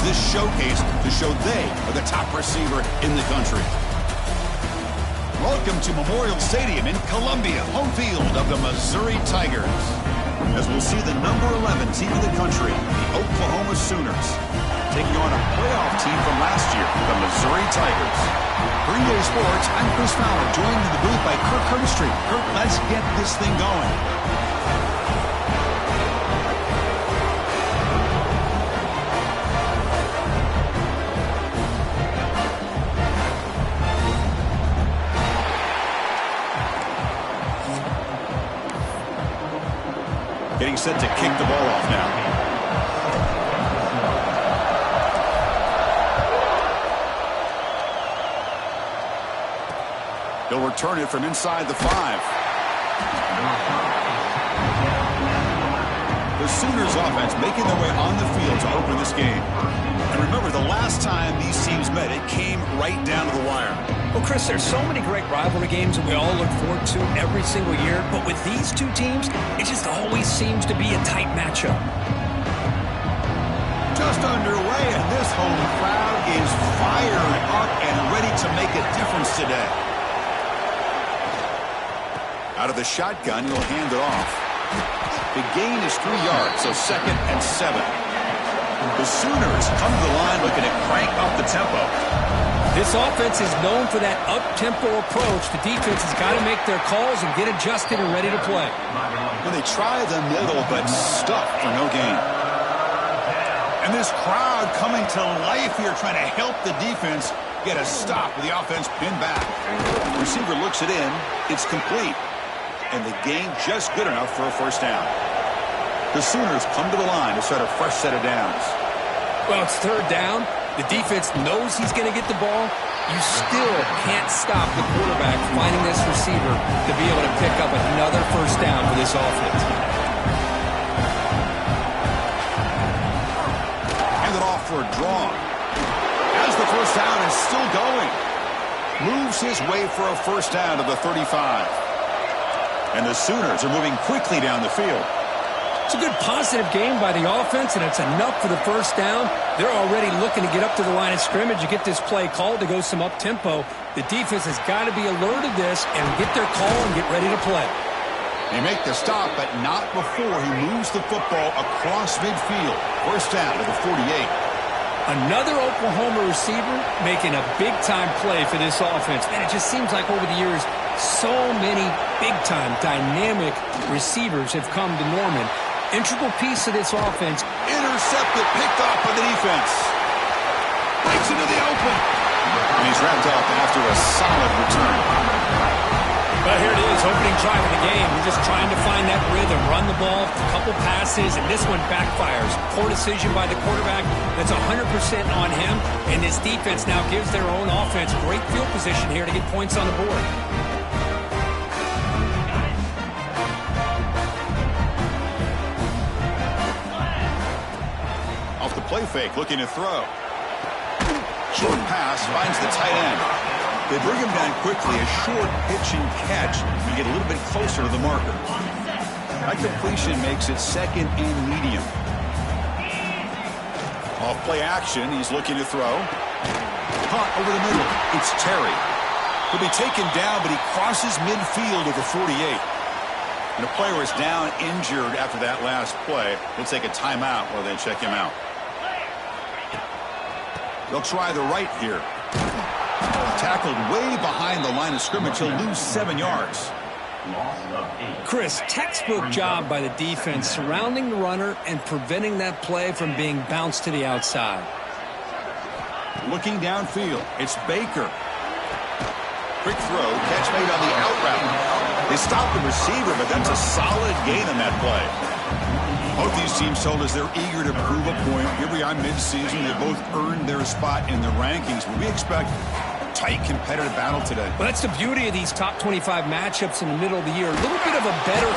this showcase to show they are the top receiver in the country. Welcome to Memorial Stadium in Columbia, home field of the Missouri Tigers. As we'll see the number 11 team in the country, the Oklahoma Sooners, taking on a playoff team from last year, the Missouri Tigers. Green Day Sports, I'm Chris Fowler, joined in the booth by Kirk Herbstreit. Kirk, let's get this thing going. Getting set to kick the ball off now. He'll return it from inside the 5. The Sooners offense making their way on the field to open this game. And remember, the last time these teams met, it came right down to the wire. Well, Chris, there's so many great rivalry games that we all look forward to every single year. But with these two teams, it just always seems to be a tight matchup. Just underway, and this home crowd is fired up and ready to make a difference today. Out of the shotgun, he'll hand it off. The gain is 3 yards, so 2nd and 7. The Sooners come to the line looking to crank up the tempo. This offense is known for that up-tempo approach. The defense has got to make their calls and get adjusted and ready to play. Well, they try the middle, but stuff for no gain. And this crowd coming to life here, trying to help the defense get a stop with the offense pinned back. The receiver looks it in. It's complete. And the gain just good enough for a first down. The Sooners come to the line to set a fresh set of downs. Well, it's 3rd down. The defense knows he's going to get the ball. You still can't stop the quarterback finding this receiver to be able to pick up another first down for this offense. Hand it off for a draw. As the first down is still going. Moves his way for a first down to the 35. And the Sooners are moving quickly down the field. It's a good positive game by the offense, and it's enough for the first down. They're already looking to get up to the line of scrimmage and get this play called to go some up-tempo. The defense has got to be alerted to this and get their call and get ready to play. They make the stop, but not before he moves the football across midfield. First down to the 48. Another Oklahoma receiver making a big-time play for this offense. And it just seems like over the years, so many big-time, dynamic receivers have come to Norman. Integral piece of this offense. Intercepted, picked off by the defense. Breaks into the open. And he's wrapped up after a solid return. Well, here it is, opening drive of the game. We're just trying to find that rhythm, run the ball, a couple passes, and this one backfires. Poor decision by the quarterback. That's 100% on him, and this defense now gives their own offense great field position here to get points on the board. Off the play fake, looking to throw. Short pass finds the tight end. They bring him down quickly, a short pitch and catch, and get a little bit closer to the marker. That completion makes it 2nd and medium. Off play action, he's looking to throw. Caught over the middle. It's Terry. He'll be taken down, but he crosses midfield to the 48. And the player is down injured after that last play. They'll take a timeout while they check him out. They'll try the right here. Tackled way behind the line of scrimmage. He'll lose 7 yards. Chris, textbook job by the defense surrounding the runner and preventing that play from being bounced to the outside. Looking downfield, it's Baker. Quick throw, catch made on the out route. They stopped the receiver, but that's a solid gain on that play. Both these teams told us they're eager to prove a point. Here we are mid-season. They both earned their spot in the rankings, but we expect tight competitive battle today. Well, that's the beauty of these top 25 matchups in the middle of the year. A little bit of a better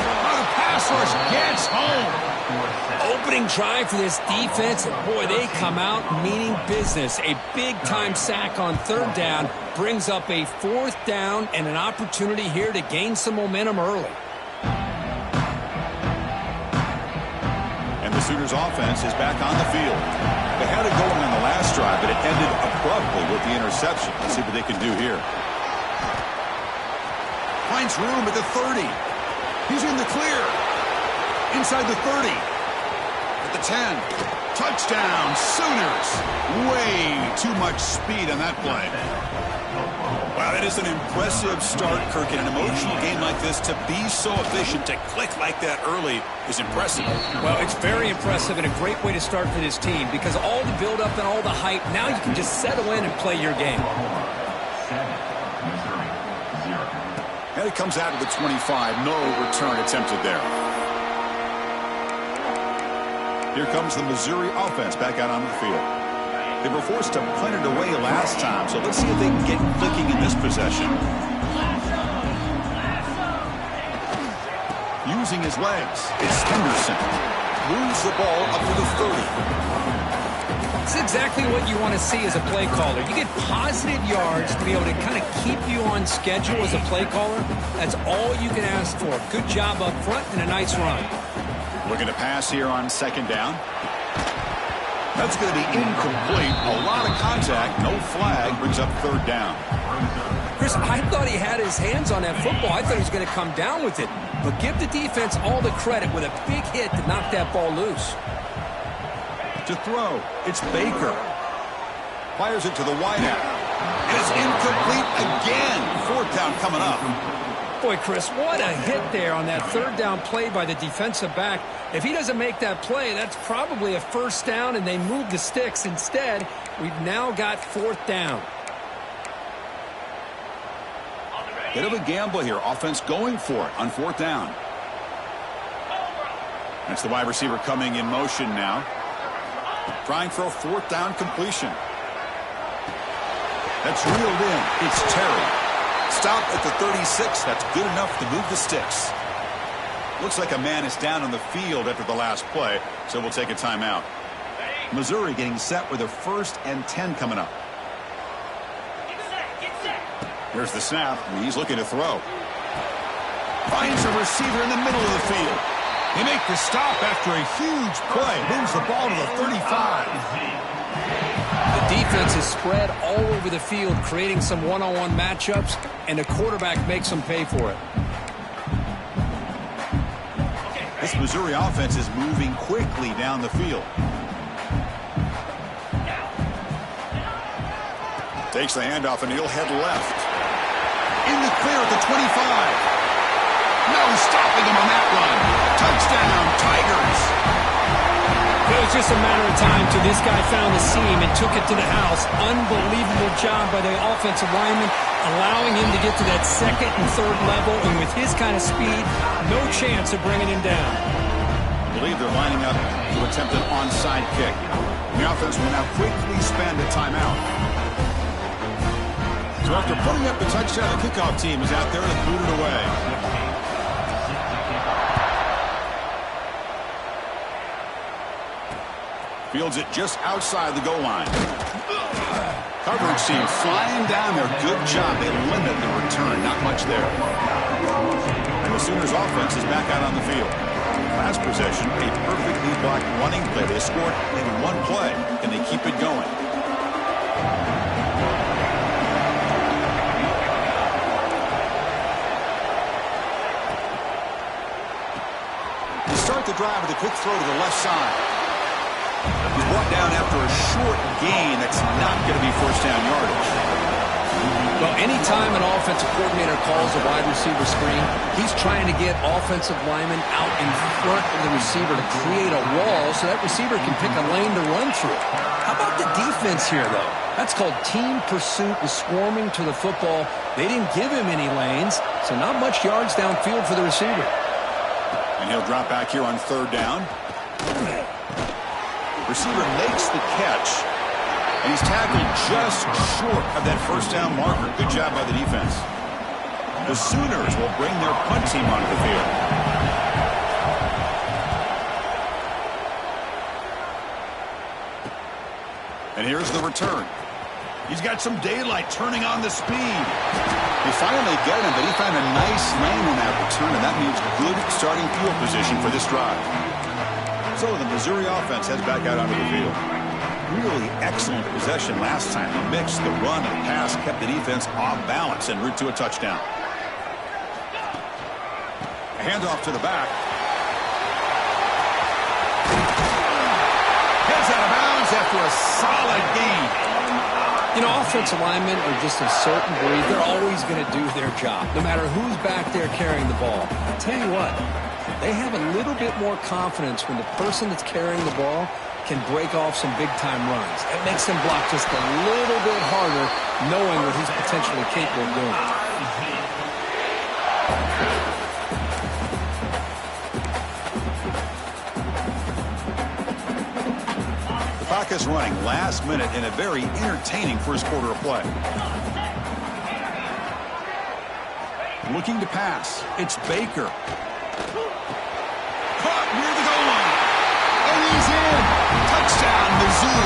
pass rush gets home. Opening drive for this defense, and boy, they come out meaning business. A big-time sack on 3rd down brings up a 4th down and an opportunity here to gain some momentum early. And the Sooners offense is back on the field. They had it going in the with the interception. Let's see what they can do here. Finds room at the 30. He's in the clear. Inside the 30. At the 10. Touchdown, Sooners. Way too much speed on that play. Wow, that is an impressive start, Kirk. In an emotional game like this, to be so efficient, to click like that early is impressive. Well, it's very impressive and a great way to start for this team because all the build-up and all the hype, now you can just settle in and play your game. And it comes out of the 25. No return attempted there. Here comes the Missouri offense back out on the field. They were forced to punt it away last time, so let's see if they can get clicking in this possession. Using his legs, it's Henderson. Moves the ball up to the 30. It's exactly what you want to see as a play caller. You get positive yards to be able to kind of keep you on schedule as a play caller. That's all you can ask for. Good job up front and a nice run. Looking to pass here on second down. That's going to be incomplete. A lot of contact. No flag. Brings up third down. Chris, I thought he had his hands on that football. I thought he was going to come down with it. But give the defense all the credit with a big hit to knock that ball loose. To throw, it's Baker. Fires it to the wideout. It is incomplete again. Fourth down coming up. Boy, Chris, what a hit there on that third down play by the defensive back. If he doesn't make that play, that's probably a first down, and they move the sticks. Instead, we've now got fourth down. Bit of a gamble here. Offense going for it on fourth down. That's the wide receiver coming in motion now. Trying for a fourth down completion. That's reeled in. It's Terry. Stop at the 36. That's good enough to move the sticks. Looks like a man is down on the field after the last play, so we'll take a timeout. Missouri getting set with a 1st and 10 coming up. Here's the snap. He's looking to throw. Finds a receiver in the middle of the field. They make the stop after a huge play. Moves the ball to the 35. The defense is spread all over the field, creating some one-on-one matchups, and the quarterback makes them pay for it. This Missouri offense is moving quickly down the field. Takes the handoff, and he'll head left. In the clear at the 25. No stopping him on that run. Touchdown, Tigers. It was just a matter of time till this guy found the seam and took it to the house. Unbelievable job by the offensive lineman, allowing him to get to that second and third level. And with his kind of speed, no chance of bringing him down. I believe they're lining up to attempt an onside kick. The offense will now quickly spend a timeout. So after putting up the touchdown, the kickoff team is out there to boot it away. Fields it just outside the goal line. Coverage team flying down there. Good job. They limit the return. Not much there. And the Sooners offense is back out on the field. Last possession, a perfectly blocked running play. They scored in one play. Can they keep it going? They start the drive with a quick throw to the left side. He's brought down after a short gain. That's not going to be first down yardage. Well, anytime an offensive coordinator calls a wide receiver screen, he's trying to get offensive linemen out in front of the receiver to create a wall so that receiver can pick a lane to run through. How about the defense here, though? That's called team pursuit and swarming to the football. They didn't give him any lanes, so not much yards downfield for the receiver. And he'll drop back here on third down. Receiver makes the catch, and he's tackled just short of that first down marker. Good job by the defense. The Sooners will bring their punt team onto the field. And here's the return. He's got some daylight turning on the speed. They finally get him, but he found a nice lane on that return, and that means good starting field position for this drive. So the Missouri offense heads back out onto the field. Really really excellent possession last time. The mix, the run, and the pass kept the defense off balance en route to a touchdown. A handoff to the back. Heads out of bounds after a solid gain. You know, offensive linemen are just a certain breed. They're always going to do their job, no matter who's back there carrying the ball. I'll tell you what, they have a little bit more confidence when the person that's carrying the ball can break off some big-time runs. It makes them block just a little bit harder, knowing what he's potentially capable of doing. Clock is running last minute in a very entertaining first quarter of play. Looking to pass. It's Baker. Caught near the goal line. And he's in. Touchdown, Mizzou.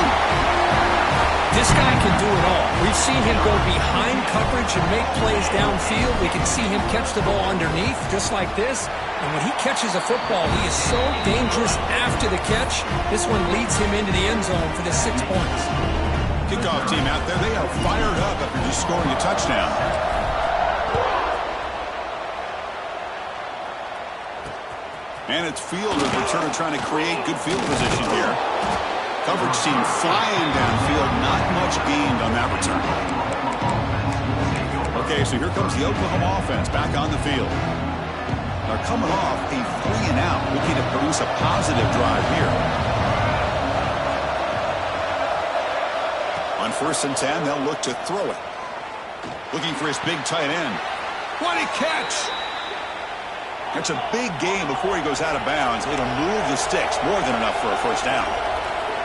This guy can do it all. We've seen him go behind coverage and make plays downfield. We can see him catch the ball underneath, just like this. And when he catches a football, he is so dangerous after the catch. This one leads him into the end zone for the 6 points. Kickoff team out there, they are fired up after just scoring a touchdown. And it's Fielder's return trying to create good field position here. Coverage team flying downfield, not much gained on that return. Okay, so here comes the Oklahoma offense back on the field. They're coming off a 3-and-out, looking to produce a positive drive here. On 1st and 10, they'll look to throw it. Looking for his big tight end. What a catch! That's a big gain before he goes out of bounds. It'll move the sticks, more than enough for a first down.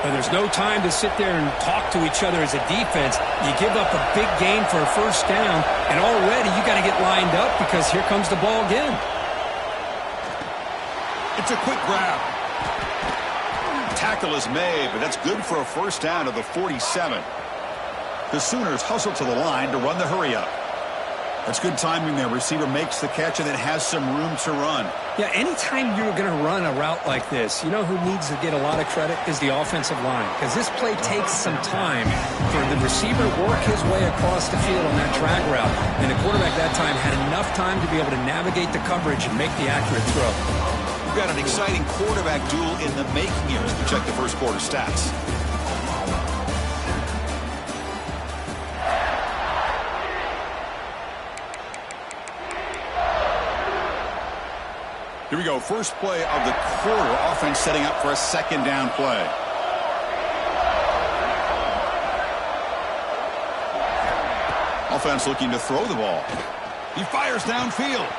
And there's no time to sit there and talk to each other as a defense. You give up a big gain for a first down, and already you got to get lined up because here comes the ball again. It's a quick grab. Tackle is made, but that's good for a first down to the 47. The Sooners hustle to the line to run the hurry-up. That's good timing there. Receiver makes the catch and then has some room to run. Yeah, anytime you're going to run a route like this, you know who needs to get a lot of credit is the offensive line. Because this play takes some time for the receiver to work his way across the field on that drag route. And the quarterback that time had enough time to be able to navigate the coverage and make the accurate throw. We've got an exciting quarterback duel in the making here as we check the first quarter stats. Here we go. First play of the quarter. Offense setting up for a second down play. Offense looking to throw the ball. He fires downfield.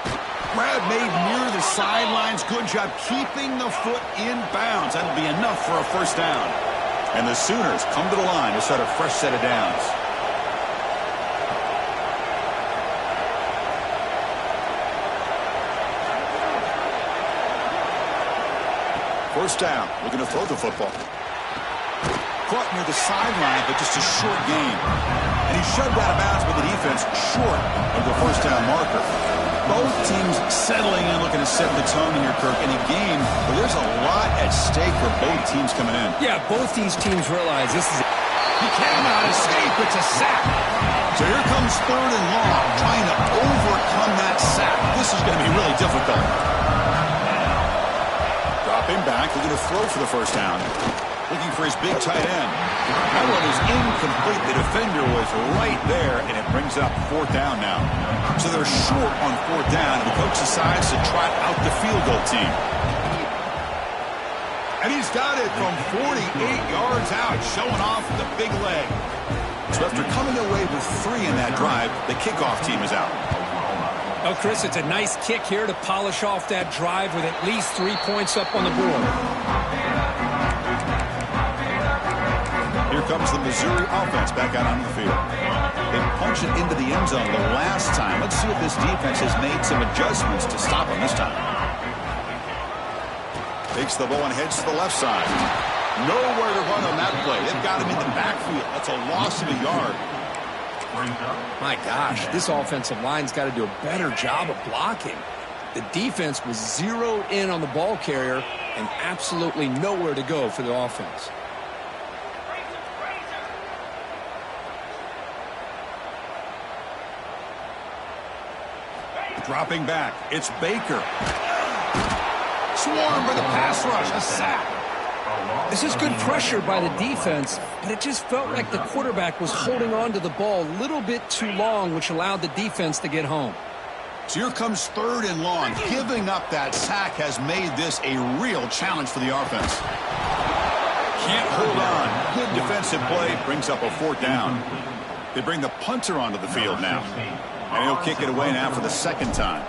Grab made near the sidelines. Good job keeping the foot in bounds. That'll be enough for a first down. And the Sooners come to the line to start a fresh set of downs. First down, looking to throw the football. Caught near the sideline, but just a short gain. And he's shoved out of bounds by the defense short of the first down marker. Both teams settling in, looking to set the tone here, Kirk, in a game where there's a lot at stake for both teams coming in. Yeah, both these teams realize this is... He cannot escape. It's a sack. So here comes 3rd and long, trying to overcome that sack. This is going to be really difficult. Him back, looking to throw for the first down. Looking for his big tight end. That one is incomplete. The defender was right there, and it brings up 4th down now. So they're short on 4th down, and the coach decides to trot out the field goal team. And he's got it from 48 yards out, showing off the big leg. So after coming away with 3 in that drive, the kickoff team is out. Oh, Chris, it's a nice kick here to polish off that drive with at least 3 points up on the board. Here comes the Missouri offense back out on the field. They punch it into the end zone the last time. Let's see if this defense has made some adjustments to stop them this time. Takes the ball and heads to the left side. Nowhere to run on that play. They've got him in the backfield. That's a loss of a yard. My gosh, this offensive line's got to do a better job of blocking. The defense was zeroed in on the ball carrier and absolutely nowhere to go for the offense. Dropping back, it's Baker. Swarm for the pass rush, a sack. This is good pressure by the defense, but it just felt like the quarterback was holding on to the ball a little bit too long, which allowed the defense to get home. So here comes 3rd and long. Giving up that sack has made this a real challenge for the offense. Can't hold on. Good defensive play. Brings up a 4th down. They bring the punter onto the field now. And he'll kick it away now for the 2nd time.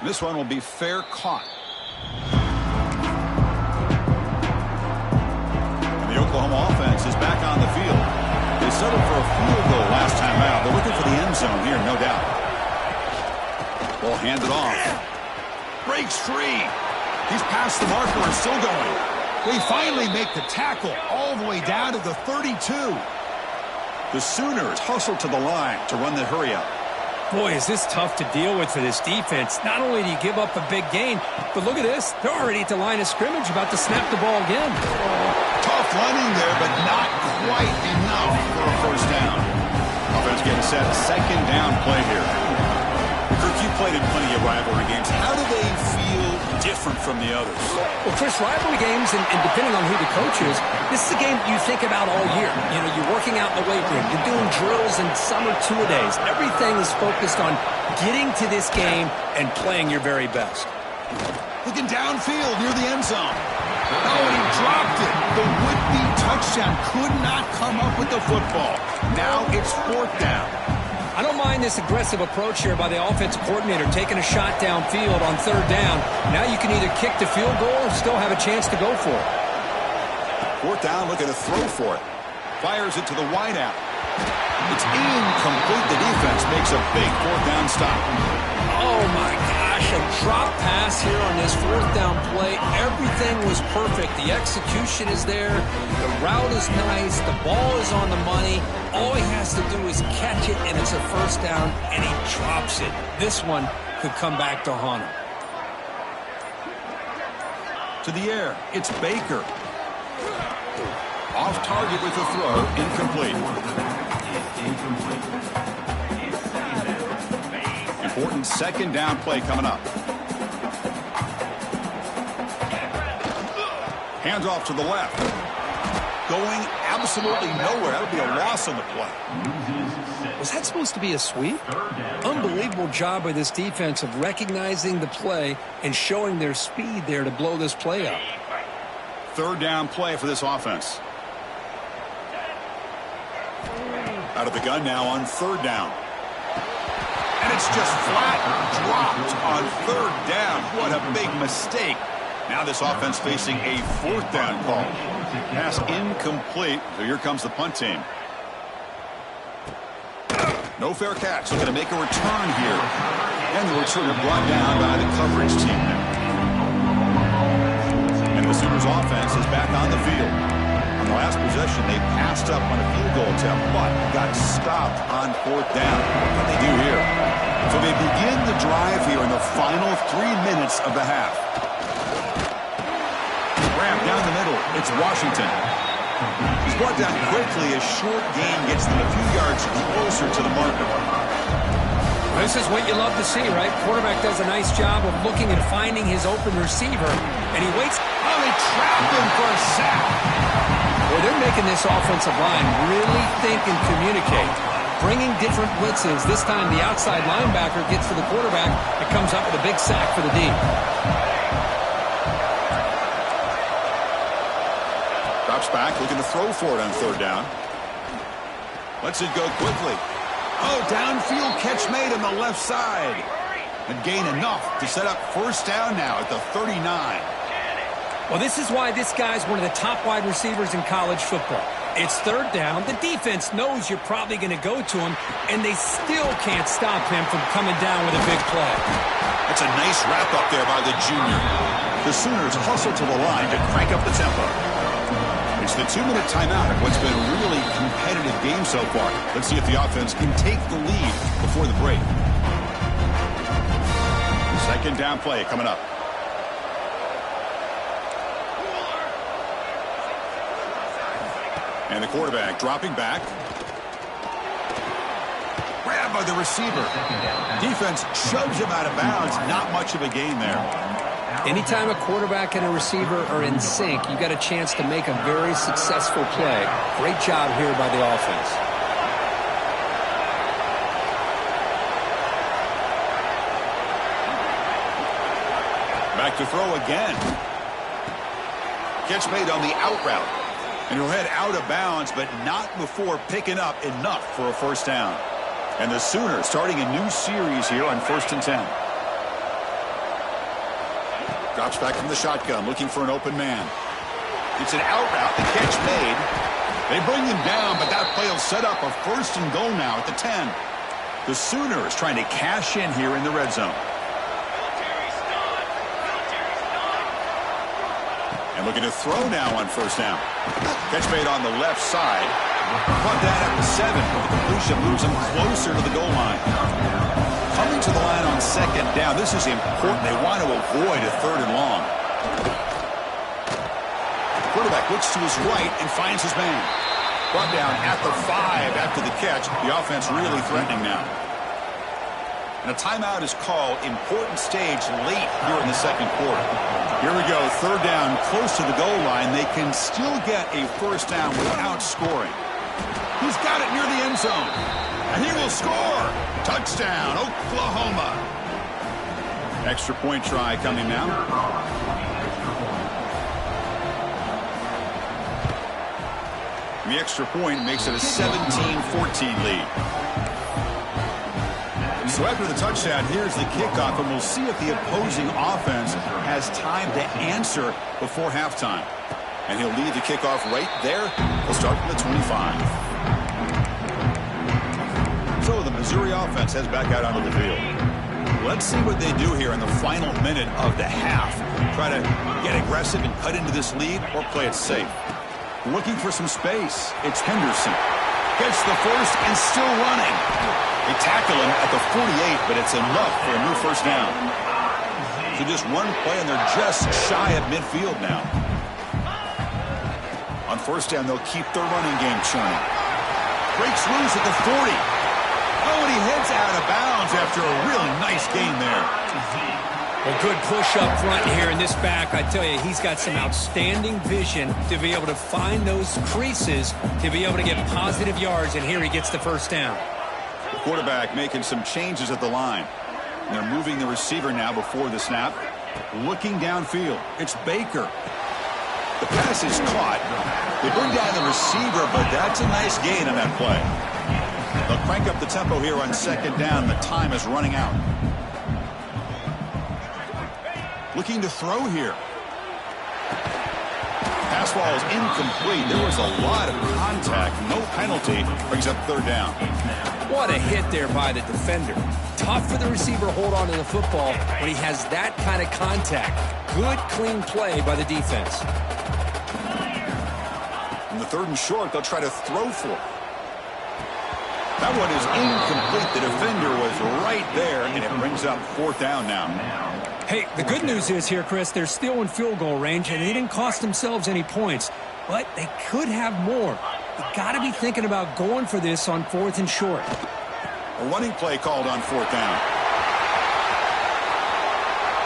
This one will be fair caught. And the Oklahoma offense is back on the field. They settled for a field goal last time out. They're looking for the end zone here, no doubt. Ball handed off. Breaks free. He's past the marker and still going. They finally make the tackle all the way down to the 32. The Sooners hustle to the line to run the hurry up. Boy, is this tough to deal with for this defense. Not only do you give up a big gain, but look at this. They're already at the line of scrimmage, about to snap the ball again. Tough running there, but not quite enough for a 1st down. Offense getting set. 2nd down play here. Kirk, you played in plenty of rivalry games. How do they feel different from the others? Well, Chris, rivalry games, and depending on who the coach is, this is a game you think about all year. You know, you're working out in the weight room. You're doing drills and summer two-a-days. Everything is focused on getting to this game and playing your very best. Looking downfield near the end zone. Oh, and he dropped it. The would-be touchdown could not come up with the football. Now it's 4th down. I don't mind this aggressive approach here by the offensive coordinator, taking a shot downfield on 3rd down. Now you can either kick the field goal or still have a chance to go for it. 4th down, looking to throw for it. Fires it to the wideout. It's incomplete. The defense makes a big 4th down stop. Oh, my gosh, a drop pass here on this 4th down play. Everything was perfect. The execution is there. The route is nice. The ball is on the money. All he has to do is catch it, and it's a 1st down, and he drops it. This one could come back to haunt him. To the air, it's Baker. Off target with the throw, incomplete. Important 2nd down play coming up. Hands off to the left. Going absolutely nowhere. That would be a loss on the play. Was that supposed to be a sweep? Unbelievable job by this defense of recognizing the play and showing their speed there to blow this play up. 3rd down play for this offense. Out of the gun now on 3rd down. And it's just flat dropped on 3rd down. What a big mistake. Now this offense facing a 4th down call. Pass incomplete. So here comes the punt team. No fair catch. Looking to make a return here. And the returner brought down by the coverage team there. And the Sooners offense is back on the field. On the last possession, they passed up on a field goal attempt, but got stopped on 4th down. What they do here? So they begin the drive here in the final 3 minutes of the half. Ram down the middle. It's Washington. He's brought down quickly. A short gain gets them a few yards closer to the marker. This is what you love to see, right? Quarterback does a nice job of looking and finding his open receiver, and he waits. Oh, they trapped him for a sack. Well, they're making this offensive line really think and communicate. Bringing different blitzes. This time the outside linebacker gets to the quarterback and comes up with a big sack for the D. Drops back, looking to throw for it on 3rd down. Lets it go quickly. Oh, downfield catch made on the left side. And gain enough to set up 1st down now at the 39. Well, this is why this guy's one of the top wide receivers in college football. It's 3rd down. The defense knows you're probably going to go to him, and they still can't stop him from coming down with a big play. That's a nice wrap up there by the junior. The Sooners hustle to the line to crank up the tempo. It's the 2-minute timeout of what's been a really competitive game so far. Let's see if the offense can take the lead before the break. 2nd down play coming up. And the quarterback dropping back. Grabbed by the receiver. Defense shoves him out of bounds. Not much of a gain there. Anytime a quarterback and a receiver are in sync, you got a chance to make a very successful play. Great job here by the offense. Back to throw again. Catch made on the out route. And he'll head out of bounds, but not before picking up enough for a first down. And the Sooners starting a new series here on 1st and 10. Drops back from the shotgun, looking for an open man. It's an out route, the catch made. They bring him down, but that play will set up a 1st and goal now at the 10. The Sooners trying to cash in here in the red zone. And looking to throw now on 1st down. Catch made on the left side. Caught that at the 7. The completion moves him closer to the goal line. Coming to the line on 2nd down. This is important. They want to avoid a 3rd and long. Quarterback looks to his right and finds his man. Brought down at the 5 after the catch. The offense really threatening now. And a timeout is called. Important stage late here in the 2nd quarter. Here we go. 3rd down, close to the goal line. They can still get a 1st down without scoring. He's got it near the end zone. And he will score. Touchdown, Oklahoma. Extra point try coming now. And the extra point makes it a 17-14 lead. So after the touchdown, here's the kickoff, and we'll see if the opposing offense has time to answer before halftime. And he'll lead the kickoff right there. He'll start from the 25. So the Missouri offense heads back out onto the field. Let's see what they do here in the final minute of the half. Try to get aggressive and cut into this lead or play it safe. Looking for some space. It's Henderson. Gets the first and still running. They tackle him at the 48, but it's enough for a new 1st down. So just one play, and they're just shy of midfield now. On 1st down, they'll keep their running game churning. Breaks loose at the 40. Oh, and he heads out of bounds after a really nice gain there. A good push up front here in this back. I tell you, he's got some outstanding vision to be able to find those creases, to be able to get positive yards, and here he gets the 1st down. The quarterback making some changes at the line. And they're moving the receiver now before the snap. Looking downfield. It's Baker. The pass is caught. They bring down the receiver, but that's a nice gain on that play. They'll crank up the tempo here on 2nd down. The time is running out. Looking to throw here. Pass ball is incomplete. There was a lot of contact. No penalty. Brings up 3rd down. What a hit there by the defender. Tough for the receiver to hold on to the football when he has that kind of contact. Good, clean play by the defense. On the 3rd and short, they'll try to throw for it. That one is incomplete. The defender was right there, and it brings up 4th down now. Hey, the good news is here, Chris, they're still in field goal range, and they didn't cost themselves any points. But they could have more. You got to be thinking about going for this on 4th and short. A running play called on 4th down.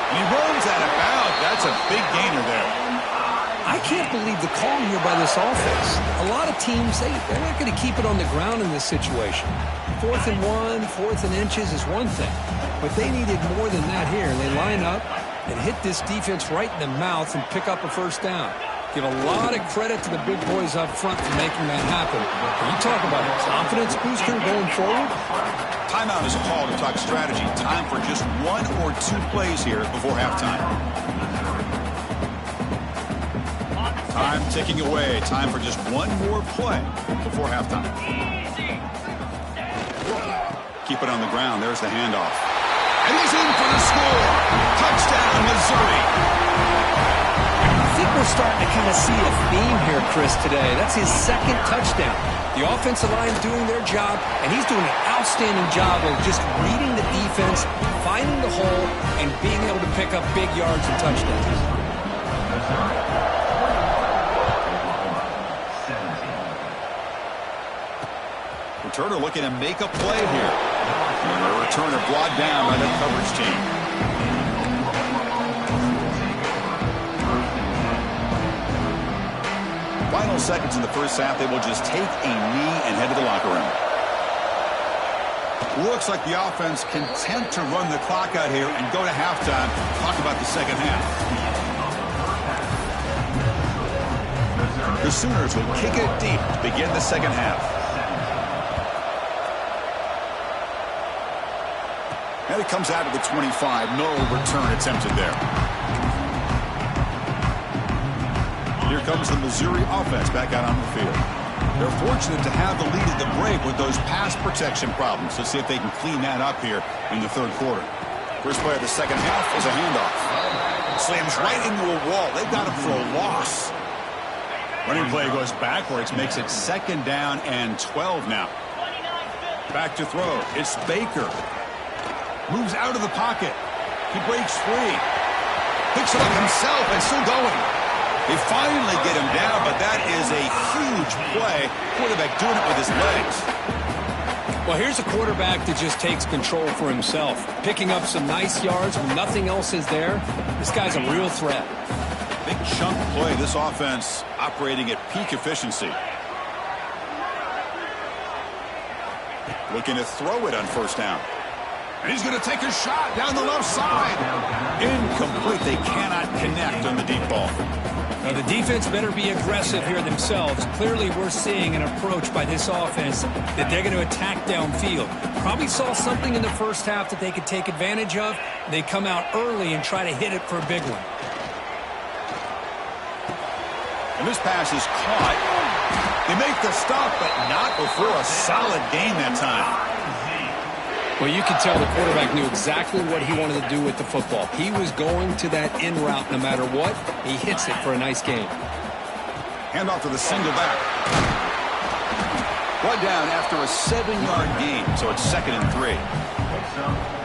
And he rolls out of bounds. That's a big gainer there. I can't believe the call here by this offense. A lot of teams, they're not going to keep it on the ground in this situation. 4th and 1, 4th and inches is one thing. But they needed more than that here. They line up and hit this defense right in the mouth and pick up a 1st down. Give a lot of credit to the big boys up front for making that happen. When you talk about a confidence booster going forward. Timeout is called to talk strategy. Time for just 1 or 2 plays here before halftime. Time ticking away. Time for just 1 more play before halftime. Keep it on the ground. There's the handoff. And he's in for the score. Touchdown, Missouri. I think we're starting to kind of see a theme here, Chris, today. That's his 2nd touchdown. The offensive line doing their job, and he's doing an outstanding job of just reading the defense, finding the hole, and being able to pick up big yards and touchdowns. Returner looking to make a play here. And the returner brought down by the coverage team. Final seconds in the first half. They will just take a knee and head to the locker room. Looks like the offense content to run the clock out here and go to halftime. Talk about the second half. The Sooners will kick it deep to begin the second half. And it comes out of the 25. No return attempted there. Here comes the Missouri offense back out on the field. They're fortunate to have the lead at the break with those pass protection problems. Let's see if they can clean that up here in the third quarter. First play of the second half is a handoff. Slams right into a wall. They've got him for a loss. Running play goes backwards, makes it second down and 12 now. Back to throw. It's Baker. Moves out of the pocket. He breaks free. Picks it up himself and still going. They finally get him down, but that is a huge play. Quarterback doing it with his legs. Well, here's a quarterback that just takes control for himself. Picking up some nice yards when nothing else is there. This guy's a real threat. Big chunk play. This offense operating at peak efficiency. Looking to throw it on first down. And he's going to take a shot down the left side. Incomplete. They cannot connect on the deep ball. Now, the defense better be aggressive here themselves. Clearly, we're seeing an approach by this offense that they're going to attack downfield. Probably saw something in the first half that they could take advantage of. They come out early and try to hit it for a big one. And this pass is caught. They make the stop, but not before a solid gain that time. Well, you could tell the quarterback knew exactly what he wanted to do with the football. He was going to that in route no matter what. He hits it for a nice gain. Handoff to the single back. One down after a 7-yard gain, so it's 2nd and 3.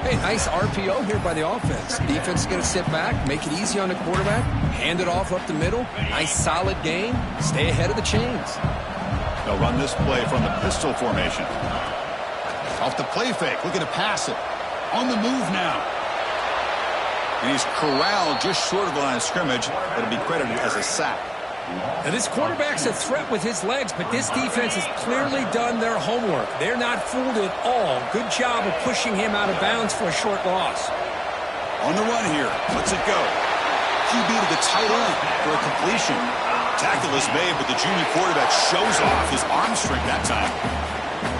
Hey, nice RPO here by the offense. Defense is going to sit back, make it easy on the quarterback, hand it off up the middle. Nice solid gain. Stay ahead of the chains. They'll run this play from the pistol formation. Off the play fake, looking to pass it. On the move now. And he's corralled just short of the line of scrimmage. It'll be credited as a sack. Now, this quarterback's a threat with his legs, but this defense has clearly done their homework. They're not fooled at all. Good job of pushing him out of bounds for a short loss. On the run here. Lets it go. QB to the tight end for a completion. Tackle is made, but the junior quarterback shows off his arm strength that time.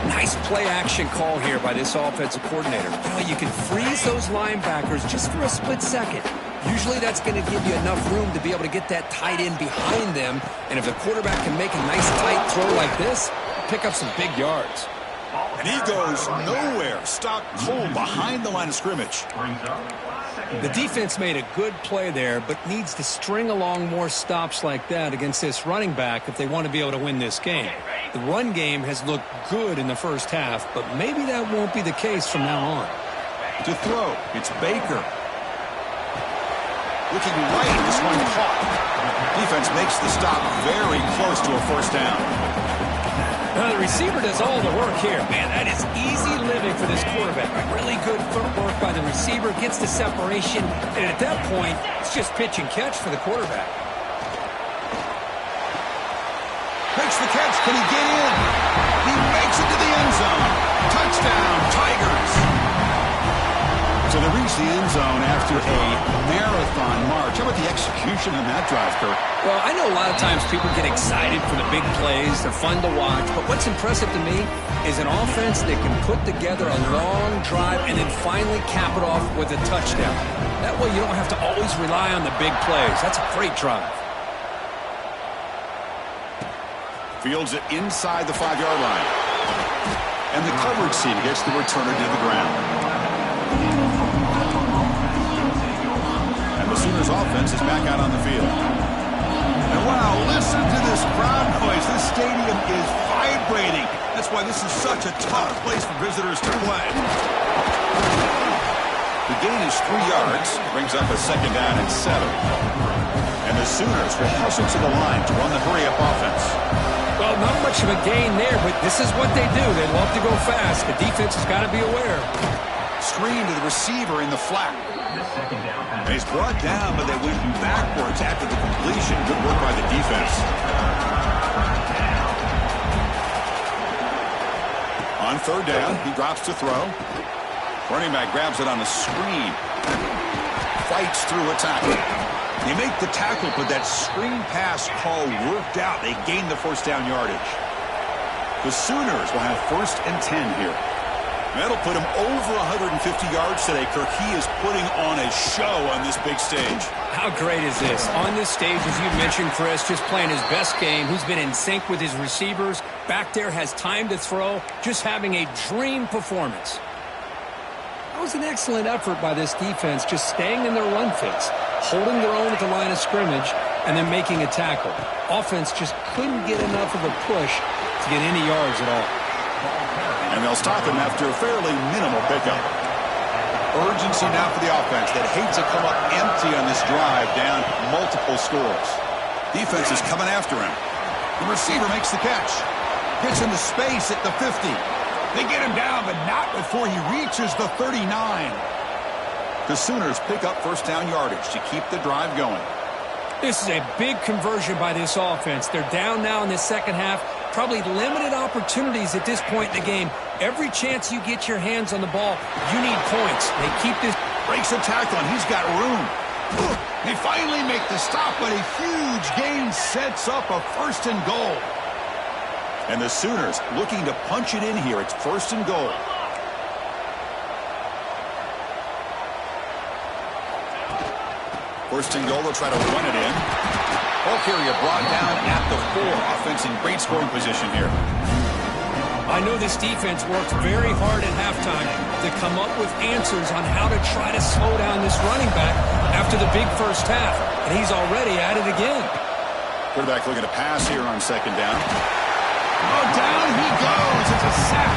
Nice play-action call here by this offensive coordinator. You know, you can freeze those linebackers just for a split second. Usually that's going to give you enough room to be able to get that tight end behind them. And if the quarterback can make a nice tight throw like this, pick up some big yards. And he goes nowhere. Stopped cold behind the line of scrimmage. The defense made a good play there, but needs to string along more stops like that against this running back if they want to be able to win this game. The run game has looked good in the first half, but maybe that won't be the case from now on. To throw, it's Baker. Looking right, this one caught. Defense makes the stop very close to a first down. Now, the receiver does all the work here. Man, that is easy living for this quarterback. Really good footwork by the receiver, gets the separation, and at that point, it's just pitch and catch for the quarterback. Makes the catch. Can he get in? He makes it to the end zone. Touchdown, Tigers. So they reach the end zone after a marathon march. How about the execution on that drive, Kirk? Well, I know a lot of times people get excited for the big plays. They're fun to watch. But what's impressive to me is an offense that can put together a long drive and then finally cap it off with a touchdown. That way you don't have to always rely on the big plays. That's a great drive. Fields it inside the 5-yard line. And the coverage team gets the returner to the ground. And the Sooners offense is back out on the field. And wow, listen to this crowd noise. This stadium is vibrating. That's why this is such a tough place for visitors to play. The gain is 3 yards. Brings up a 2nd down and 7. And the Sooners will hustle to the line to run the hurry-up offense. Well, not much much of a gain there, but this is what they do. They love to go fast. The defense has got to be aware. Screen to the receiver in the flat. And he's brought down, but they went backwards after the completion. Good work by the defense. On third down, he drops to throw. Running back grabs it on the screen. Fights through a tackle. They make the tackle, but that screen pass call worked out. They gained the first down yardage. The Sooners will have 1st and 10 here. That'll put him over 150 yards today. Kirk, he is putting on a show on this big stage. How great is this? On this stage, as you mentioned, Chris, just playing his best game. He's been in sync with his receivers. Back there, has time to throw. Just having a dream performance. That was an excellent effort by this defense, just staying in their run fits, holding their own at the line of scrimmage, and then making a tackle. Offense just couldn't get enough of a push to get any yards at all. And they'll stop him after a fairly minimal pickup. Urgency now for the offense that hates to come up empty on this drive, down multiple scores. Defense is coming after him. The receiver makes the catch. Gets into space at the 50. They get him down, but not before he reaches the 39. The Sooners pick up first down yardage to keep the drive going. This is a big conversion by this offense. They're down now in the second half. Probably limited opportunities at this point in the game. Every chance you get your hands on the ball, you need points. They keep this. Breaks a tackle, and he's got room. They finally make the stop, but a huge gain sets up a 1st and goal. And the Sooners looking to punch it in here. It's 1st and goal. First and goal, they'll try to run it in. Ball carrier brought down at the 4. Offense in great scoring position here. I know this defense worked very hard at halftime to come up with answers on how to try to slow down this running back after the big first half. And he's already at it again. Quarterback looking to pass here on 2nd down. Oh, down he goes. It's a sack.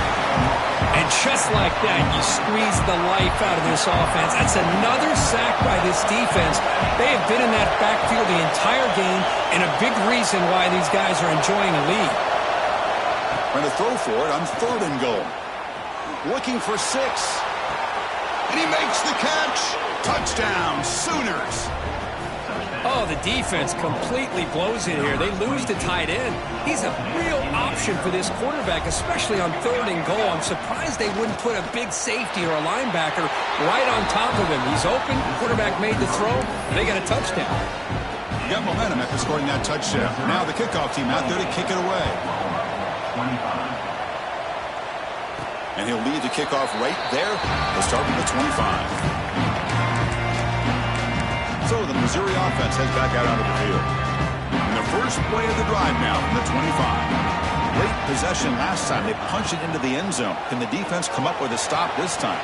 And just like that, you squeeze the life out of this offense. That's another sack by this defense. They have been in that backfield the entire game, and a big reason why these guys are enjoying a lead. Trying to throw for it on 3rd and goal. Looking for 6. And he makes the catch. Touchdown, Sooners. Oh, the defense completely blows it here. They lose to tight end. He's a real option for this quarterback, especially on 3rd and goal. I'm surprised they wouldn't put a big safety or a linebacker right on top of him. He's open. Quarterback made the throw. They got a touchdown. You got momentum after scoring that touchdown. Now the kickoff team out there to kick it away. And he'll lead the kickoff right there. They'll start with the 25. So the Missouri offense heads back out onto the field. And the first play of the drive now from the 25. Great possession last time. They punched it into the end zone. Can the defense come up with a stop this time?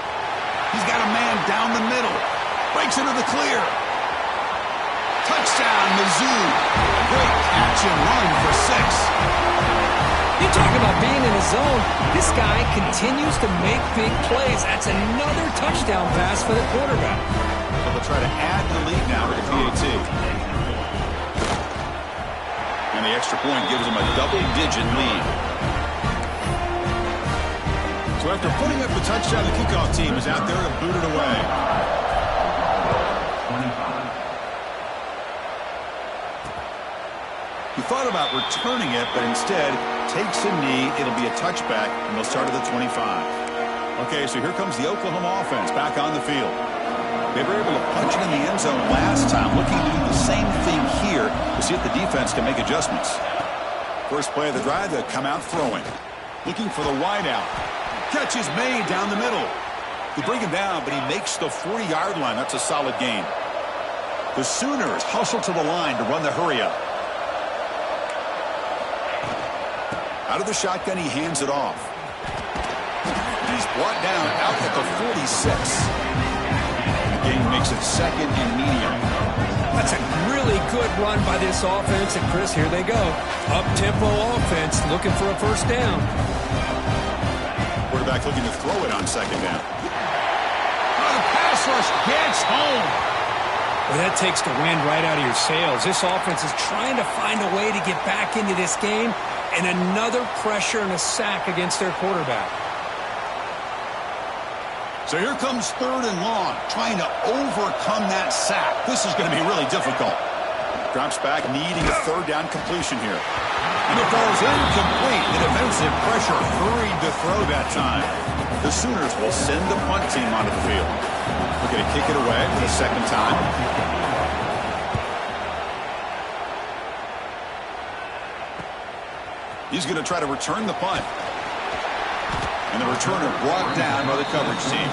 He's got a man down the middle. Breaks into the clear. Touchdown, Mizzou. Great catch and run for 6. You talk about being in a zone. This guy continues to make big plays. That's another touchdown pass for the quarterback. So they'll try to add the lead now with the PAT. And the extra point gives them a double-digit lead. So after putting up the touchdown, the kickoff team is out there to boot it away. He thought about returning it, but instead takes a knee. It'll be a touchback, and they'll start at the 25. Okay, so here comes the Oklahoma offense back on the field. They were able to punch it in the end zone last time, looking to do the same thing here to see if the defense can make adjustments. First play of the drive, they'll come out throwing. Looking for the wideout. Catch is made down the middle. They bring him down, but he makes the 40-yard line. That's a solid gain. The Sooners hustle to the line to run the hurry-up. Out of the shotgun, he hands it off. He's brought down out at the 46. The game makes it 2nd and medium. That's a really good run by this offense. And, Chris, here they go. Up-tempo offense looking for a first down. Quarterback looking to throw it on 2nd down. Oh, the pass rush gets home. Well, that takes the wind right out of your sails. This offense is trying to find a way to get back into this game, and another pressure and a sack against their quarterback. So here comes 3rd and long, trying to overcome that sack. This is going to be really difficult. Drops back, needing a 3rd down completion here. And it falls incomplete. The defensive pressure hurried to throw that time. The Sooners will send the punt team onto the field. We're going to kick it away for the 2nd time. He's going to try to return the punt. And the returner brought down by the coverage team.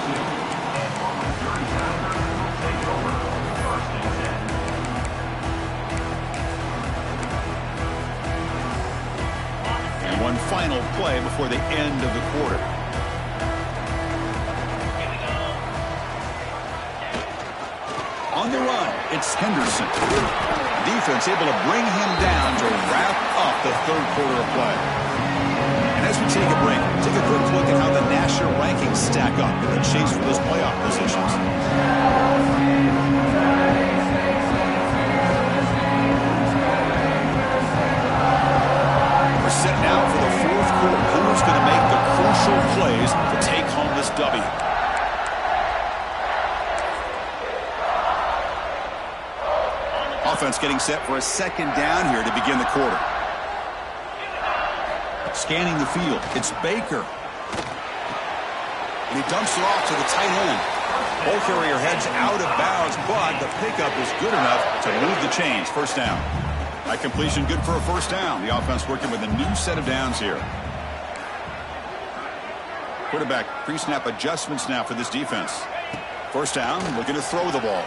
And one final play before the end of the quarter. On the run, it's Henderson. Defense able to bring him down to wrap up the 3rd quarter of play. And as we take a break, take a quick look at how the national rankings stack up in the chase for those playoff positions. We're set now for the 4th quarter. Who's going to make the crucial plays to take home this W? Offense getting set for a 2nd down here to begin the quarter. Scanning the field, it's Baker. And he dumps it off to the tight end. Ball carrier heads out of bounds, but the pickup is good enough to move the chains. 1st down. That completion good for a 1st down. The offense working with a new set of downs here. Quarterback pre-snap adjustments now for this defense. 1st down, looking to throw the ball.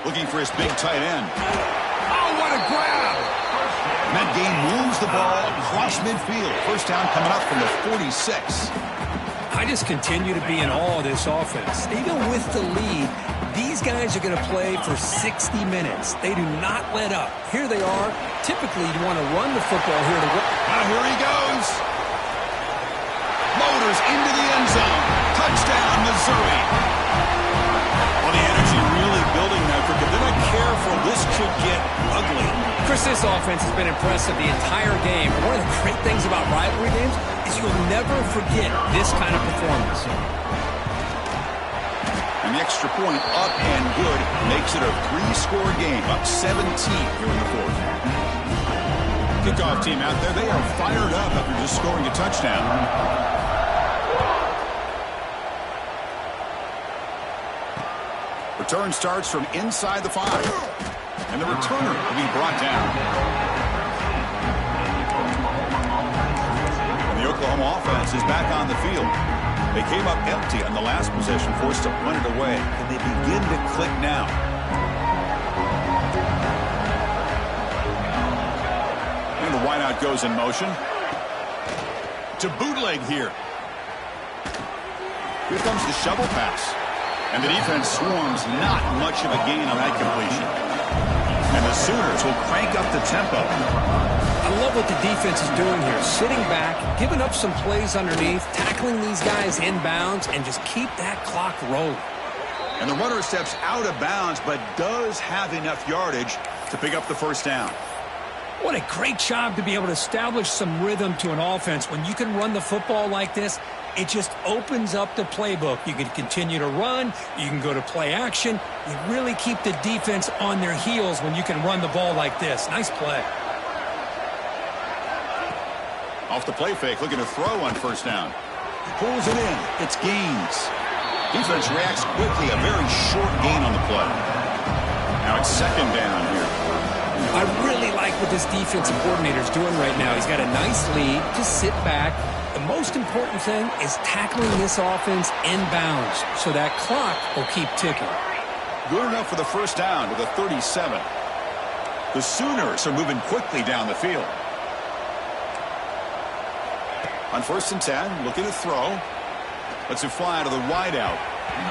Looking for his big tight end. Oh, what a grab! And that game moves the ball across midfield. 1st down coming up from the 46. I just continue to be in awe of this offense. Even with the lead, these guys are going to play for 60 minutes. They do not let up. Here they are. Typically, you want to run the football here to work. Now here he goes. Motors into the end zone. Touchdown, Missouri. Well, the energy really building now. If they're not careful, this could get ugly. Chris, this offense has been impressive the entire game. And one of the great things about rivalry games is you'll never forget this kind of performance. And the extra point up and good makes it a 3-score game, up 17 here in the 4th. Kickoff team out there, they are fired up after just scoring a touchdown. Return starts from inside the 5. And the returner will be brought down. And the Oklahoma offense is back on the field. They came up empty on the last possession, forced to punt it away. And they begin to click now. And the wideout goes in motion. To bootleg here. Here comes the shovel pass. And the defense swarms, not much of a gain on that completion. And the Sooners will crank up the tempo. I love what the defense is doing here. Sitting back, giving up some plays underneath, tackling these guys inbounds, and just keep that clock rolling. And the runner steps out of bounds, but does have enough yardage to pick up the 1st down. What a great job to be able to establish some rhythm to an offense. When you can run the football like this, it just opens up the playbook. You can continue to run. You can go to play action. You really keep the defense on their heels when you can run the ball like this. Nice play. Off the play fake, looking to throw on 1st down. Pulls it in. It's Gaines. Defense reacts quickly. A very short gain on the play. Now it's 2nd down here. I really like what this defensive coordinator is doing right now. He's got a nice lead. Just sit back. The most important thing is tackling this offense inbounds so that clock will keep ticking. Good enough for the 1st down to the 37. The Sooners are moving quickly down the field. On 1st and 10, looking to throw. Lets it fly out of the wideout.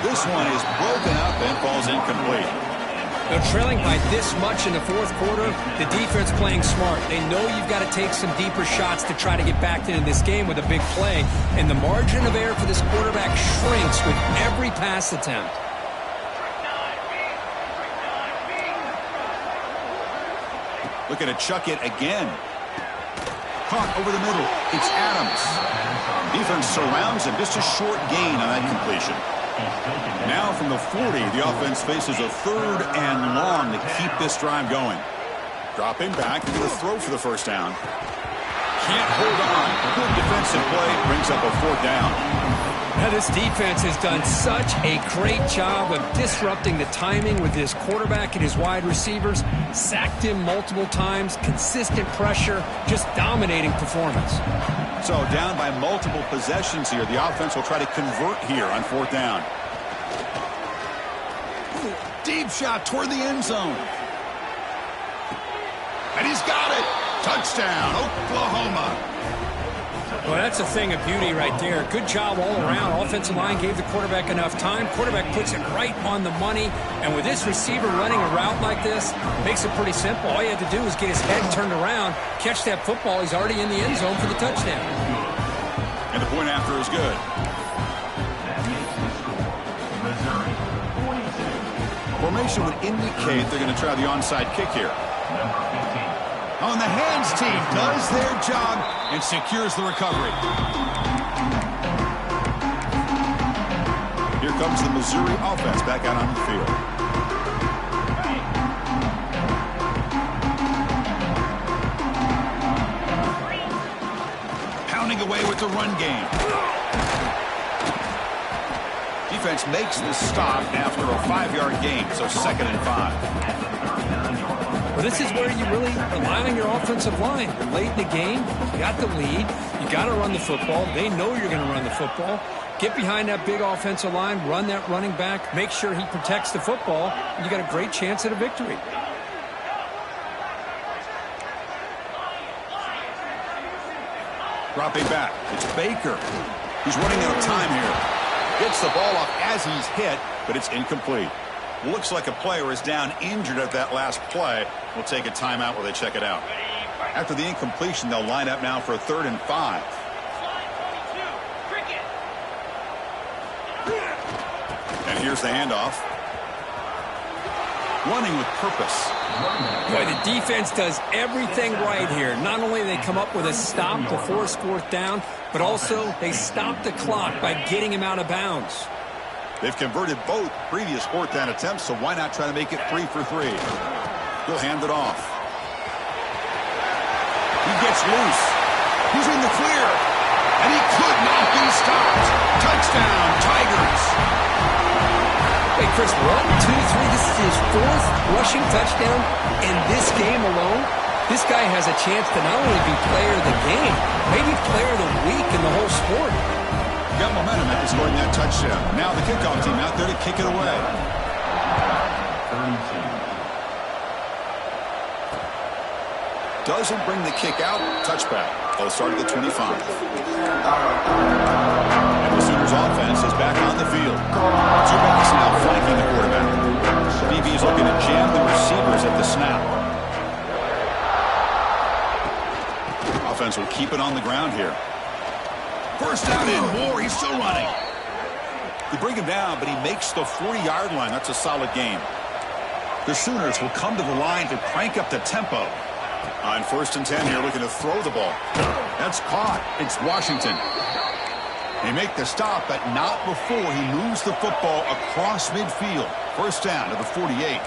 This one is broken up and falls incomplete. They're trailing by this much in the 4th quarter. The defense playing smart. They know you've got to take some deeper shots to try to get back into this game with a big play. And the margin of error for this quarterback shrinks with every pass attempt. Looking to chuck it again. Caught over the middle. It's Adams. Defense surrounds him. Just a short gain on that completion. Now from the 40, the offense faces a 3rd and long to keep this drive going. Dropping back to the throw for the first down. Can't hold on. Good defensive play. Brings up a 4th down. Now this defense has done such a great job of disrupting the timing with his quarterback and his wide receivers. Sacked him multiple times. Consistent pressure. Just dominating performance. So down by multiple possessions here. The offense will try to convert here on 4th down. Deep shot toward the end zone. And he's got it. Touchdown, Oklahoma. Well, that's a thing of beauty right there. Good job all around. Offensive line gave the quarterback enough time. Quarterback puts it right on the money. And with this receiver running a route like this, makes it pretty simple. All you had to do was get his head turned around, catch that football. He's already in the end zone for the touchdown. And the point after is good. Formation would indicate they're going to try the onside kick here. On the hands team does their job and secures the recovery. Here comes the Missouri offense back out on the field. Pounding away with the run game. Defense makes the stop after a 5-yard gain, so 2nd and 5. Well, this is where you really rely on your offensive line. You're late in the game. You got the lead. You got to run the football. They know you're going to run the football. Get behind that big offensive line. Run that running back. Make sure he protects the football. And you got a great chance at a victory. Dropping back. It's Baker. He's running out of time here. Gets the ball off as he's hit, but it's incomplete. Looks like a player is down injured at that last play. We'll take a timeout while they check it out. After the incompletion, they'll line up now for a 3rd and 5. And here's the handoff. Running with purpose. Boy, the defense does everything right here. Not only do they come up with a stop to force 4th down, but also they stop the clock by getting him out of bounds. They've converted both previous 4th down attempts, so why not try to make it 3 for 3? He'll hand it off. He gets loose. He's in the clear. And he could not be stopped. Touchdown, Tigers. Hey, Chris, 1, 2, 3. This is his 4th rushing touchdown in this game alone. This guy has a chance to not only be player of the game, maybe player of the week in the whole sport. Got momentum after scoring that touchdown. Now the kickoff team out there to kick it away. Doesn't bring the kick out. Touchback. They'll start at the 25. And the Sooners offense is back on the field. 2 backs now flanking the quarterback. DB is looking to jam the receivers at the snap. Offense will keep it on the ground here. First down and more. He's still running. They bring him down, but he makes the 40-yard line. That's a solid game. The Sooners will come to the line to crank up the tempo. On 1st and 10 here, looking to throw the ball. That's caught. It's Washington. They make the stop, but not before he moves the football across midfield. First down to the 48.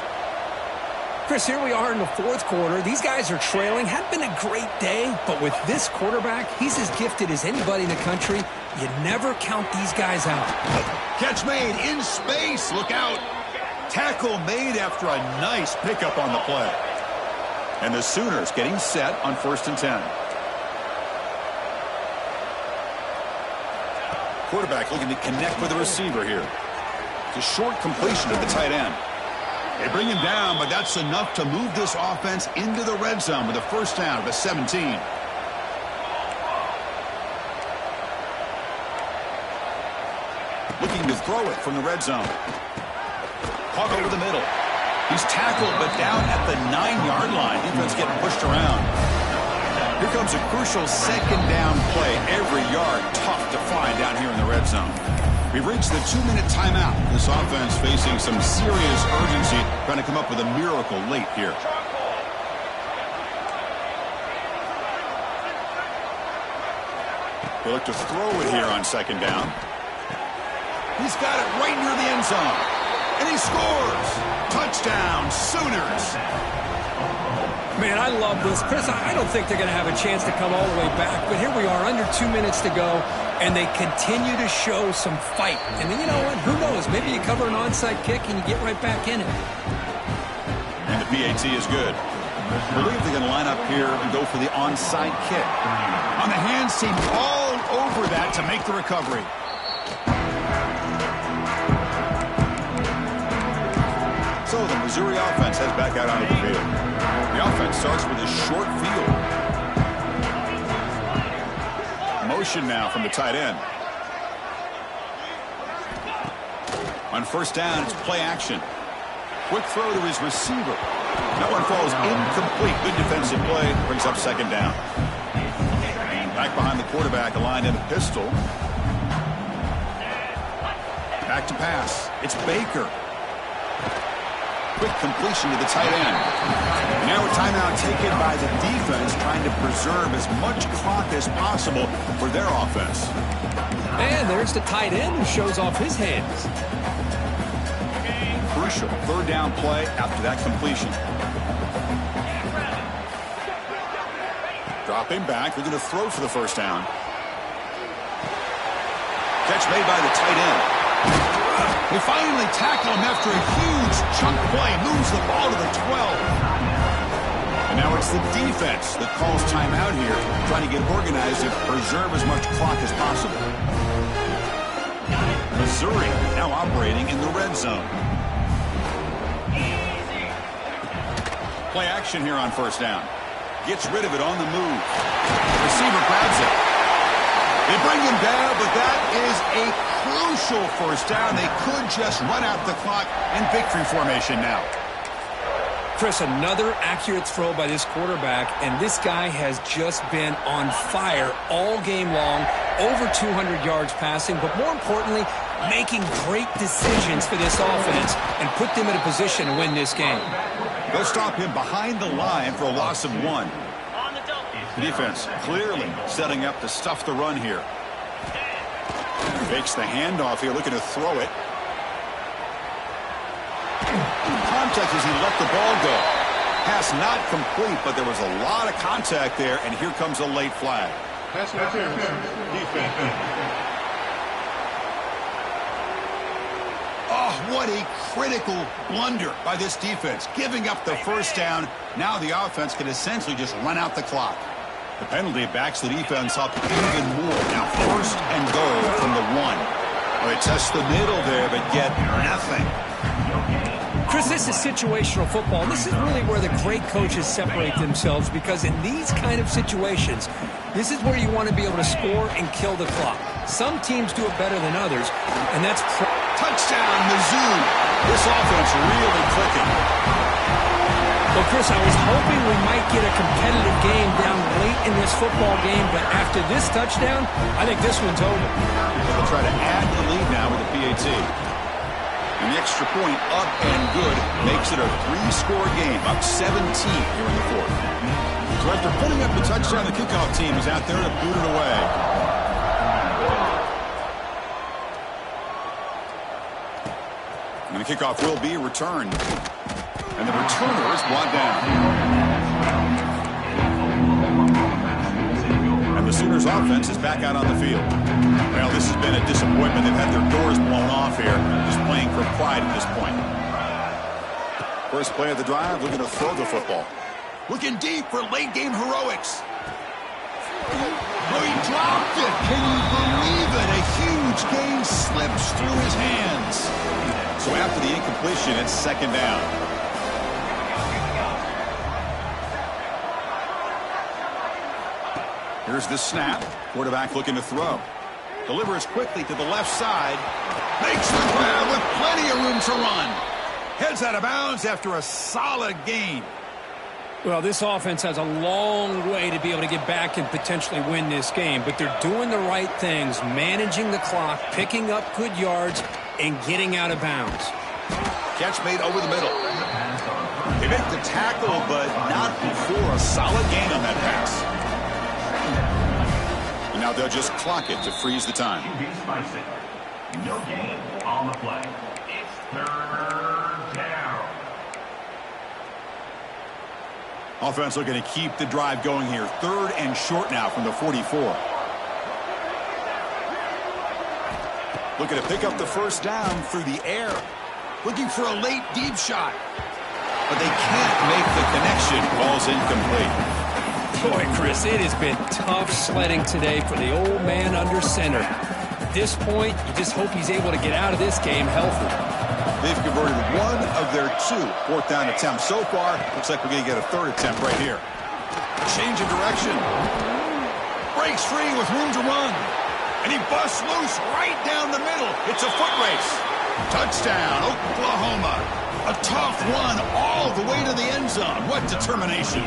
Chris, here we are in the 4th quarter. These guys are trailing. Hadn't been a great day, but with this quarterback, he's as gifted as anybody in the country. You never count these guys out. Catch made in space. Look out. Tackle made after a nice pickup on the play. And the Sooners getting set on 1st and 10. Quarterback looking to connect with the receiver here. It's a short completion to the tight end. They bring him down, but that's enough to move this offense into the red zone with a first down at the 17. Looking to throw it from the red zone. Caught over the middle. He's tackled, but down at the 9-yard line. Defense getting pushed around. Here comes a crucial 2nd down play. Every yard tough to find down here in the red zone. We've reached the 2-minute timeout. This offense facing some serious urgency, trying to come up with a miracle late here. They look to throw it here on second down. He's got it right near the end zone. And he scores. Touchdown, Sooners. Man, I love this. Chris, I don't think they're going to have a chance to come all the way back, but here we are, under 2 minutes to go, and they continue to show some fight. And then, you know what? Who knows? Maybe you cover an onside kick and you get right back in it. And the PAT is good. I believe they're going to line up here and go for the onside kick. On the hands team, all over that to make the recovery. So the Missouri offense heads back out onto the field. The offense starts with a short field. Motion now from the tight end. On first down, it's play action. Quick throw to his receiver. That one falls incomplete. Good defensive play. Brings up second down. Back behind the quarterback, aligned in a pistol. Back to pass. It's Baker. Quick completion to the tight end. Now a timeout taken by the defense, trying to preserve as much clock as possible for their offense. And there's the tight end who shows off his hands. Crucial third down play after that completion. Dropping back. They're going to throw for the first down. Catch made by the tight end. They finally tackle him after a huge chunk play. Moves the ball to the 12. And now it's the defense that calls timeout here, trying to get organized and preserve as much clock as possible. Missouri now operating in the red zone. Play action here on first down. Gets rid of it on the move. The receiver grabs it. They bring him down, but that is a crucial first down. They could just run out the clock in victory formation now. Chris, another accurate throw by this quarterback, and this guy has just been on fire all game long. Over 200 yards passing, but more importantly, making great decisions for this offense and put them in a position to win this game. They'll stop him behind the line for a loss of 1. The defense clearly setting up to stuff the run here. Fakes the handoff here, looking to throw it. Contact as he let the ball go. Pass not complete, but there was a lot of contact there, and here comes a late flag. Pass interference. Defense. Oh, what a critical blunder by this defense. Giving up the first down. Now the offense can essentially just run out the clock. The penalty backs the defense up even more. Now first and goal from the 1. Well, they test the middle there, but get nothing. Chris, this is situational football. This is really where the great coaches separate themselves, because in these kind of situations, this is where you want to be able to score and kill the clock. Some teams do it better than others, and that's touchdown, Mizzou. This offense really clicking. Well, Chris, I was hoping we might get a competitive game down late in this football game, but after this touchdown, I think this one's over. They'll try to add the lead now with the PAT. And the extra point up and good makes it a 3-score game, up 17 here in the 4th. So after putting up the touchdown, the kickoff team is out there to boot it away. And the kickoff will be returned. And the returner is brought down. And the Sooners offense is back out on the field. Well, this has been a disappointment. They've had their doors blown off here, just playing for pride at this point. First play of the drive, looking to throw the football. Looking deep for late-game heroics. Oh, he dropped it. Can you believe it? A huge gain slips through his hands. So after the incompletion, it's second down. Here's the snap. Quarterback looking to throw. Delivers quickly to the left side. Makes the grab with plenty of room to run. Heads out of bounds after a solid gain. Well, this offense has a long way to be able to get back and potentially win this game, but they're doing the right things, managing the clock, picking up good yards, and getting out of bounds. Catch made over the middle. They make the tackle, but not before a solid gain on that pass. And Now they'll just clock it to freeze the time. No gain on the play. It's third down. Offense looking to keep the drive going here. 3rd and short now from the 44. Looking to pick up the first down through the air. Looking for a late deep shot. But they can't make the connection. Ball's incomplete. Boy, Chris, it has been tough sledding today for the old man under center. At this point, you just hope he's able to get out of this game healthy. They've converted 1 of their 2 4th down attempts so far. Looks like we're going to get a 3rd attempt right here. Change of direction. Breaks free with room to run. And he busts loose right down the middle. It's a foot race. Touchdown, Oklahoma. A tough one all the way to the end zone. What determination.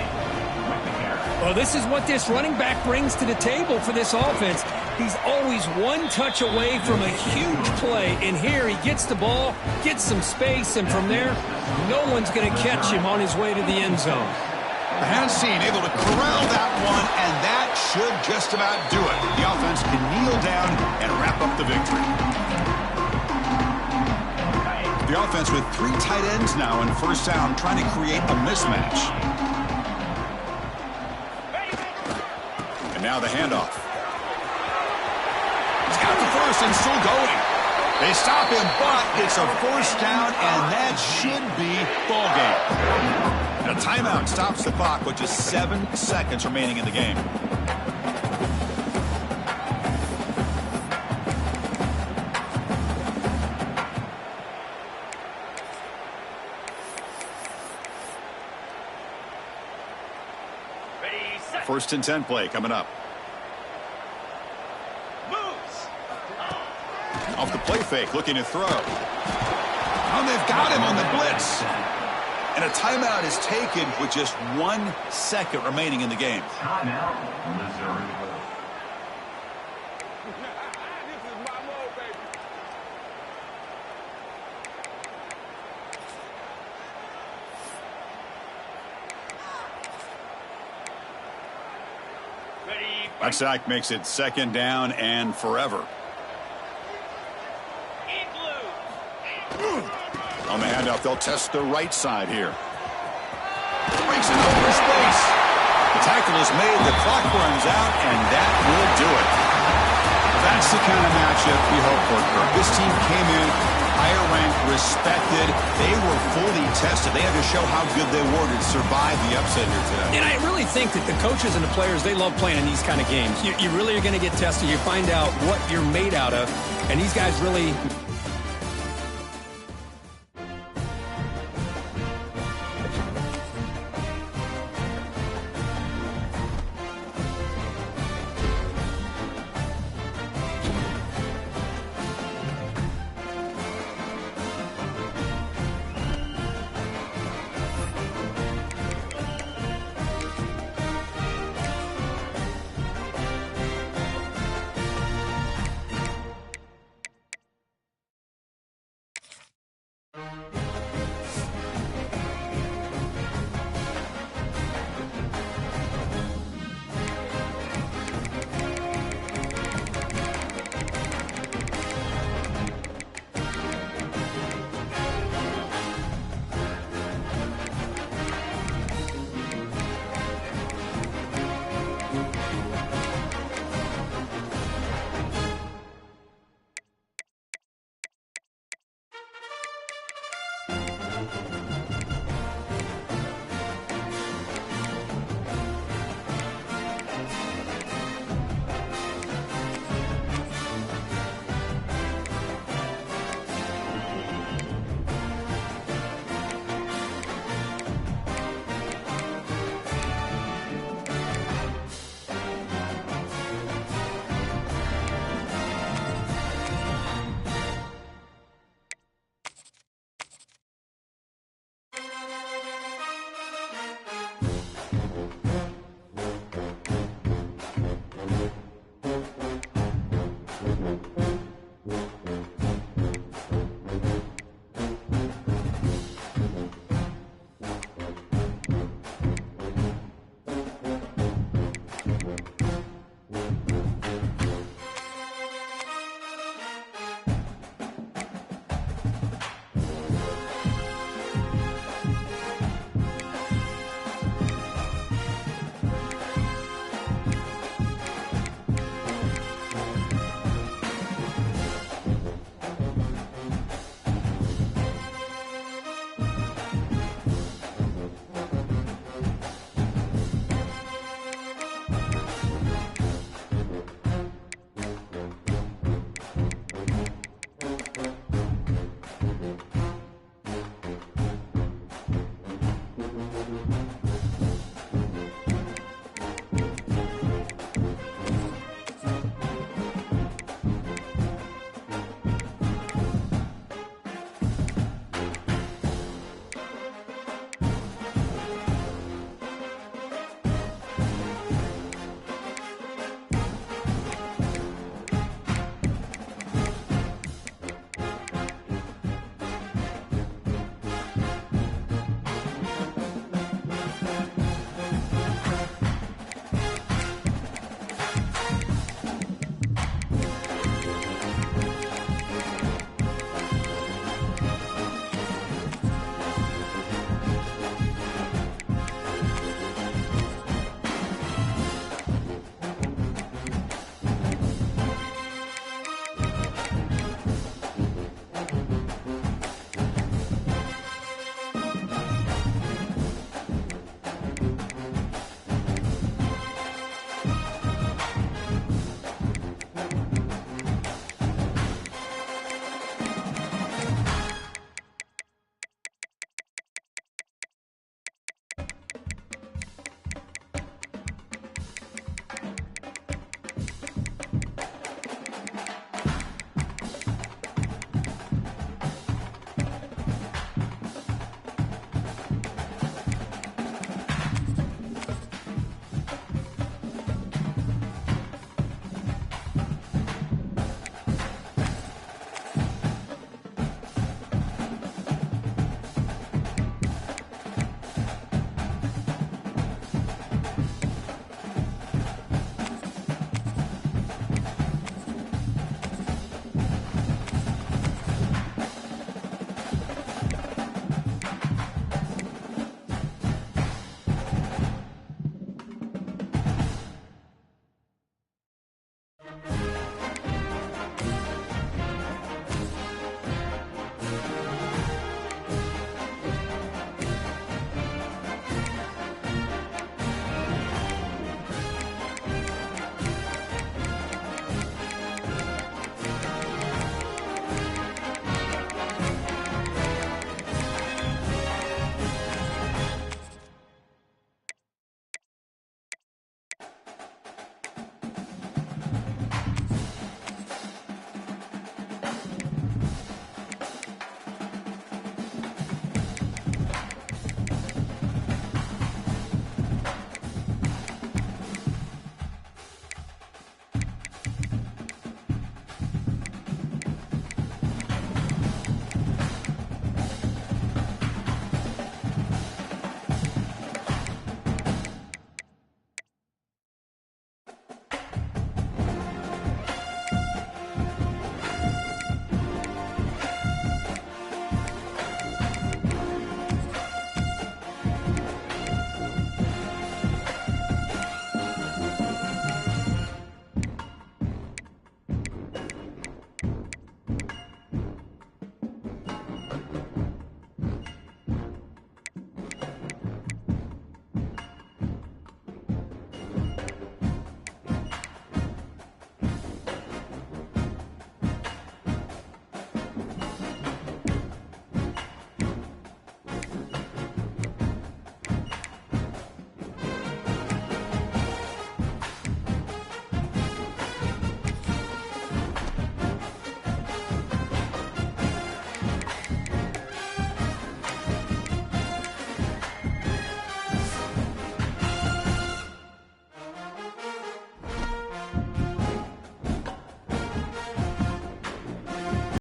Well, this is what this running back brings to the table for this offense. He's always 1 touch away from a huge play. And here he gets the ball, gets some space, and from there, no one's going to catch him on his way to the end zone. Hansine able to corral that one, and that should just about do it. The offense can kneel down and wrap up the victory. The offense with 3 tight ends now in first down, trying to create a mismatch. And now the handoff. He's got the first and still going. They stop him, but it's a first down, and that should be ball game. And a timeout stops the clock with just 7 seconds remaining in the game. First and 10 play coming up. Moves. Off the play fake, looking to throw. Oh, they've got him on the blitz. And a timeout is taken with just 1 second remaining in the game. Timeout, Missouri. This is my mode, baby. That sack makes it 2nd down and forever. On the handoff, they'll test the right side here. Breaks it over space. The tackle is made, the clock runs out, and that will do it. That's the kind of matchup we hope for, Kirk. This team came in higher ranked, respected. They were fully tested. They had to show how good they were to survive the upset here today. And I really think that the coaches and the players, they love playing in these kind of games. You really are going to get tested. You find out what you're made out of. And these guys really